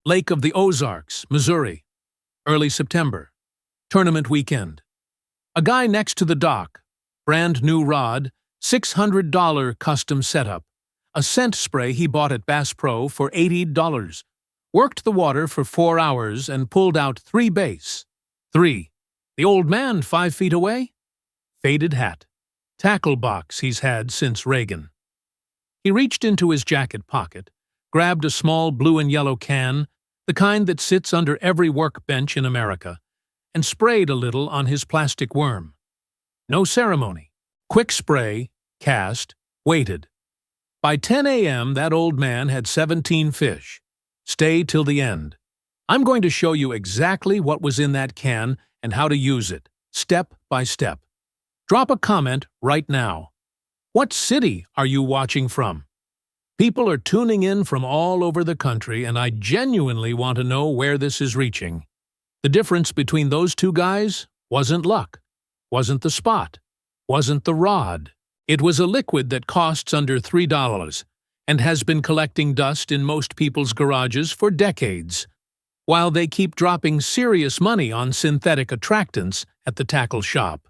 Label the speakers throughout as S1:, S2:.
S1: Lake of the Ozarks, Missouri. Early September. Tournament weekend. A guy next to the dock. Brand new rod, $600 custom setup. A scent spray he bought at Bass Pro for $80. Worked the water for 4 hours and pulled out 3 bass. 3. The old man 5 feet away? Faded hat. Tackle box he's had since Reagan. He reached into his jacket pocket, grabbed a small blue and yellow can, the kind that sits under every workbench in America, and sprayed a little on his plastic worm. No ceremony. Quick spray, cast, waited. By 10 a.m. that old man had 17 fish. Stay till the end. I'm going to show you exactly what was in that can and how to use it, step by step. Drop a comment right now. What city are you watching from? People are tuning in from all over the country, and I genuinely want to know where this is reaching. The difference between those two guys wasn't luck, wasn't the spot, wasn't the rod. It was a liquid that costs under $3 and has been collecting dust in most people's garages for decades, while they keep dropping serious money on synthetic attractants at the tackle shop.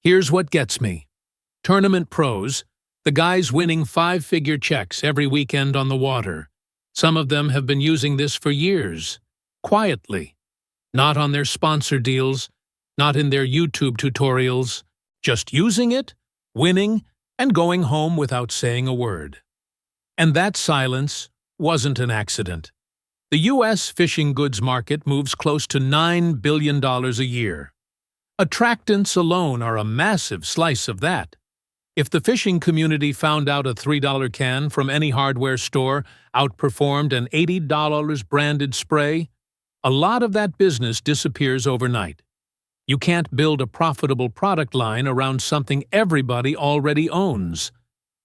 S1: Here's what gets me. Tournament pros, the guys winning 5-figure checks every weekend on the water. Some of them have been using this for years, quietly. Not on their sponsor deals, not in their YouTube tutorials, just using it, winning, and going home without saying a word. And that silence wasn't an accident. The U.S. fishing goods market moves close to $9 billion a year. Attractants alone are a massive slice of that. If the fishing community found out a $3 can from any hardware store outperformed an $80 branded spray, a lot of that business disappears overnight. You can't build a profitable product line around something everybody already owns.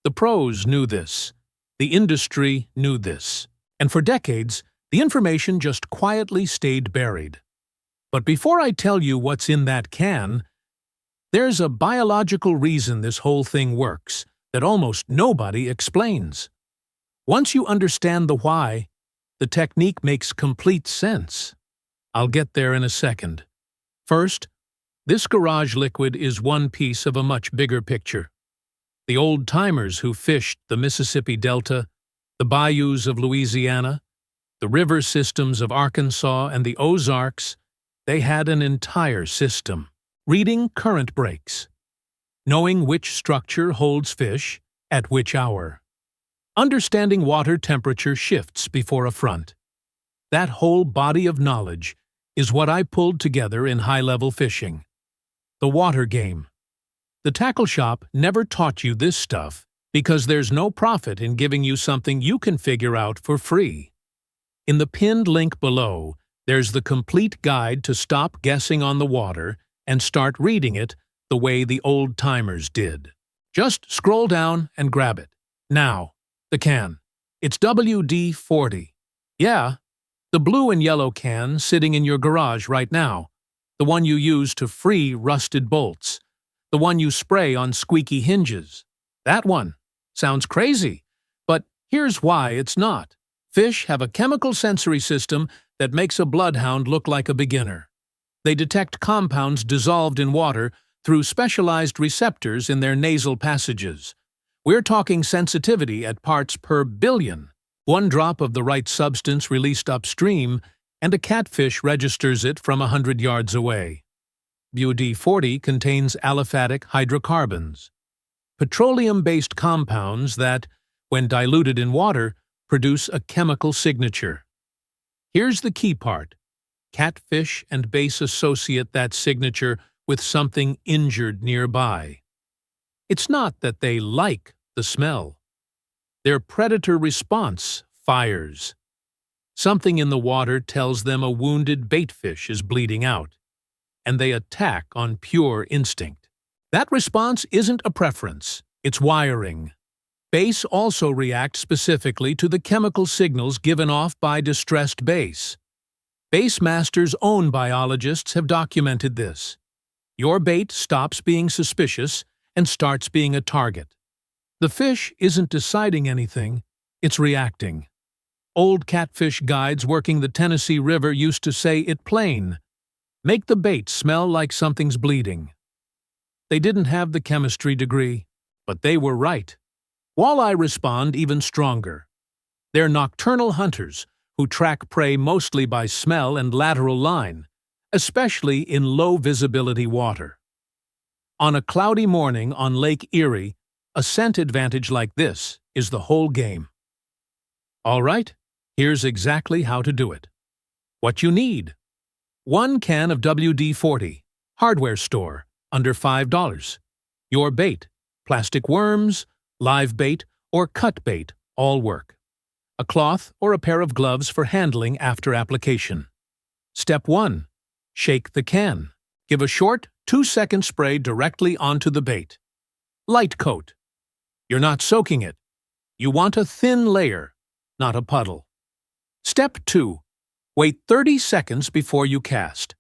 S1: The pros knew this. The industry knew this. And for decades, the information just quietly stayed buried. But before I tell you what's in that can, there's a biological reason this whole thing works that almost nobody explains. Once you understand the why, the technique makes complete sense. I'll get there in a second. First, this garage liquid is one piece of a much bigger picture. The old-timers who fished the Mississippi Delta, the bayous of Louisiana, the river systems of Arkansas and the Ozarks, they had an entire system. Reading current breaks. Knowing which structure holds fish at which hour. Understanding water temperature shifts before a front. That whole body of knowledge is what I pulled together in high-level fishing. The water game. The tackle shop never taught you this stuff because there's no profit in giving you something you can figure out for free. In the pinned link below, there's the complete guide to stop guessing on the water and start reading it the way the old-timers did. Just scroll down and grab it. Now, the can. It's WD-40. Yeah, the blue and yellow can sitting in your garage right now. The one you use to free rusted bolts. The one you spray on squeaky hinges. That one. Sounds crazy, but here's why it's not. Fish have a chemical sensory system that makes a bloodhound look like a beginner. They detect compounds dissolved in water through specialized receptors in their nasal passages. We're talking sensitivity at parts per billion. One drop of the right substance released upstream, and a catfish registers it from 100 yards away. WD-40 contains aliphatic hydrocarbons, petroleum-based compounds that, when diluted in water, produce a chemical signature. Here's the key part. Catfish and bass associate that signature with something injured nearby. It's not that they like the smell. Their predator response fires. Something in the water tells them a wounded baitfish is bleeding out, and they attack on pure instinct. That response isn't a preference, it's wiring. Bass also react specifically to the chemical signals given off by distressed bass. Bassmaster's own biologists have documented this. Your bait stops being suspicious and starts being a target. The fish isn't deciding anything, it's reacting. Old catfish guides working the Tennessee River used to say it plain: make the bait smell like something's bleeding. They didn't have the chemistry degree, but they were right. Walleye respond even stronger. They're nocturnal hunters who track prey mostly by smell and lateral line, especially in low-visibility water. On a cloudy morning on Lake Erie, a scent advantage like this is the whole game. All right, here's exactly how to do it. What you need: 1 can of WD-40, hardware store, under $5. Your bait: plastic worms, live bait, or cut bait, all work. A cloth or a pair of gloves for handling after application. Step 1. Shake the can. Give a short, 2-second spray directly onto the bait. Light coat. You're not soaking it. You want a thin layer, not a puddle. Step 2. Wait 30 seconds before you cast.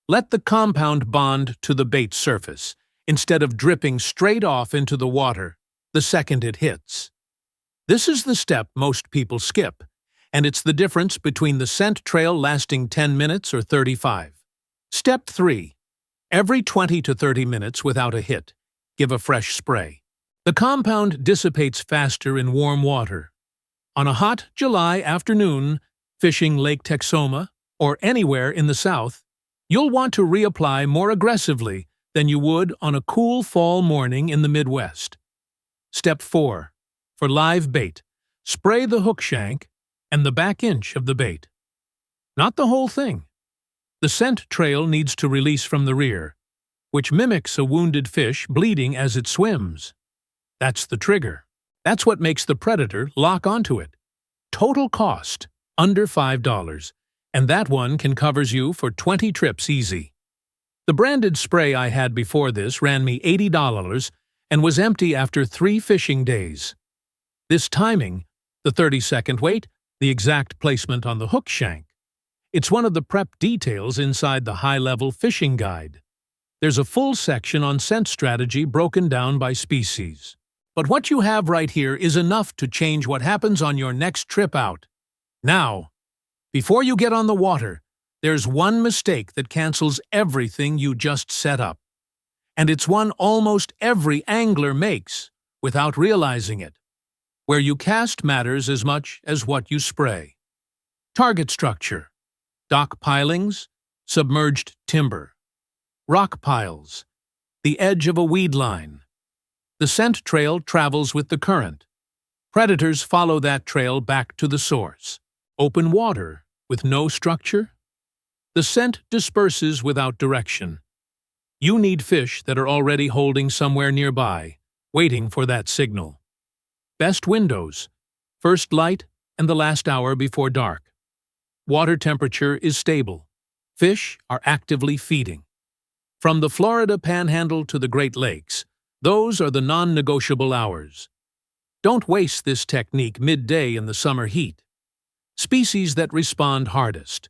S1: Let the compound bond to the bait surface, instead of dripping straight off into the water the second it hits. This is the step most people skip, and it's the difference between the scent trail lasting 10 minutes or 35. Step 3. Every 20 to 30 minutes without a hit, give a fresh spray. The compound dissipates faster in warm water. On a hot July afternoon, fishing Lake Texoma or anywhere in the south, you'll want to reapply more aggressively than you would on a cool fall morning in the Midwest. Step 4. For live bait, spray the hook shank and the back inch of the bait. Not the whole thing. The scent trail needs to release from the rear, which mimics a wounded fish bleeding as it swims. That's the trigger. That's what makes the predator lock onto it. Total cost, under $5, and that one can covers you for 20 trips easy. The branded spray I had before this ran me $80 and was empty after 3 fishing days. This timing, the 30-second wait, the exact placement on the hook shank, it's one of the prep details inside the high-level fishing guide. There's a full section on scent strategy broken down by species. But what you have right here is enough to change what happens on your next trip out. Now, before you get on the water, there's one mistake that cancels everything you just set up. And it's one almost every angler makes, without realizing it. Where you cast matters as much as what you spray. Target structure: dock pilings, submerged timber. Rock piles, the edge of a weed line. The scent trail travels with the current. Predators follow that trail back to the source. Open water with no structure. The scent disperses without direction. You need fish that are already holding somewhere nearby, waiting for that signal. Best windows: first light and the last hour before dark. Water temperature is stable. Fish are actively feeding. From the Florida Panhandle to the Great Lakes, those are the non-negotiable hours. Don't waste this technique midday in the summer heat. Species that respond hardest: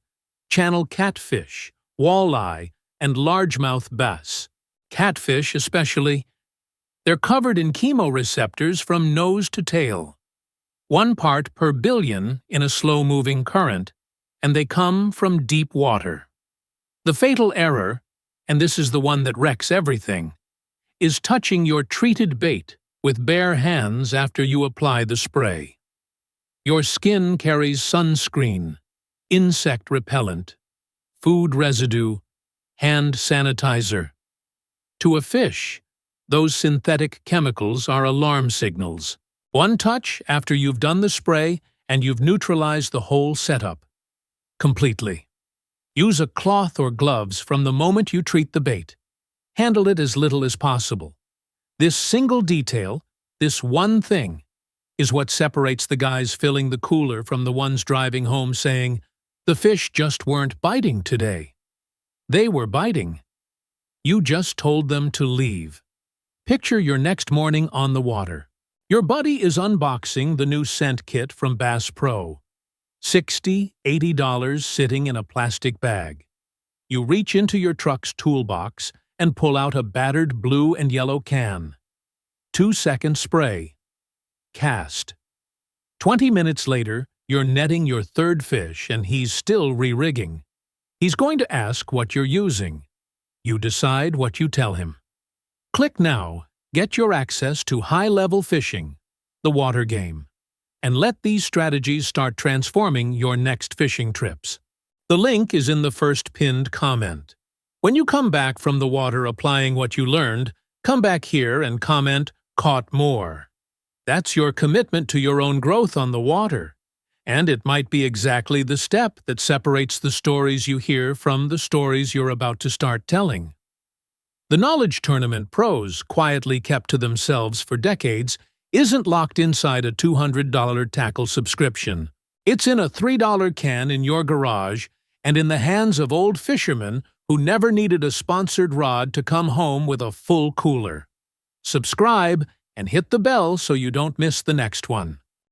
S1: channel catfish, walleye, and largemouth bass. Catfish especially. They're covered in chemoreceptors from nose to tail. 1 part per billion in a slow-moving current, and they come from deep water. The fatal error, and this is the one that wrecks everything, is touching your treated bait with bare hands after you apply the spray. Your skin carries sunscreen, insect repellent, food residue, hand sanitizer. To a fish, those synthetic chemicals are alarm signals. One touch after you've done the spray and you've neutralized the whole setup. Completely. Use a cloth or gloves from the moment you treat the bait. Handle it as little as possible. This single detail, this one thing, is what separates the guys filling the cooler from the ones driving home saying, "The fish just weren't biting today." They were biting. You just told them to leave. Picture your next morning on the water. Your buddy is unboxing the new scent kit from Bass Pro. $60, $80 sitting in a plastic bag. You reach into your truck's toolbox and pull out a battered blue and yellow can. 2-second spray. Cast. 20 minutes later, You're netting your third fish and he's still re-rigging. He's going to ask what you're using. You decide what you tell him. Click now, get your access to high-level fishing, the water game, and let these strategies start transforming your next fishing trips. The link is in the first pinned comment. When you come back from the water applying what you learned, come back here and comment, "Caught more." That's your commitment to your own growth on the water. And it might be exactly the step that separates the stories you hear from the stories you're about to start telling. The Knowledge Tournament pros, quietly kept to themselves for decades, isn't locked inside a $200 tackle subscription. It's in a $3 can in your garage and in the hands of old fishermen who never needed a sponsored rod to come home with a full cooler. Subscribe and hit the bell so you don't miss the next one.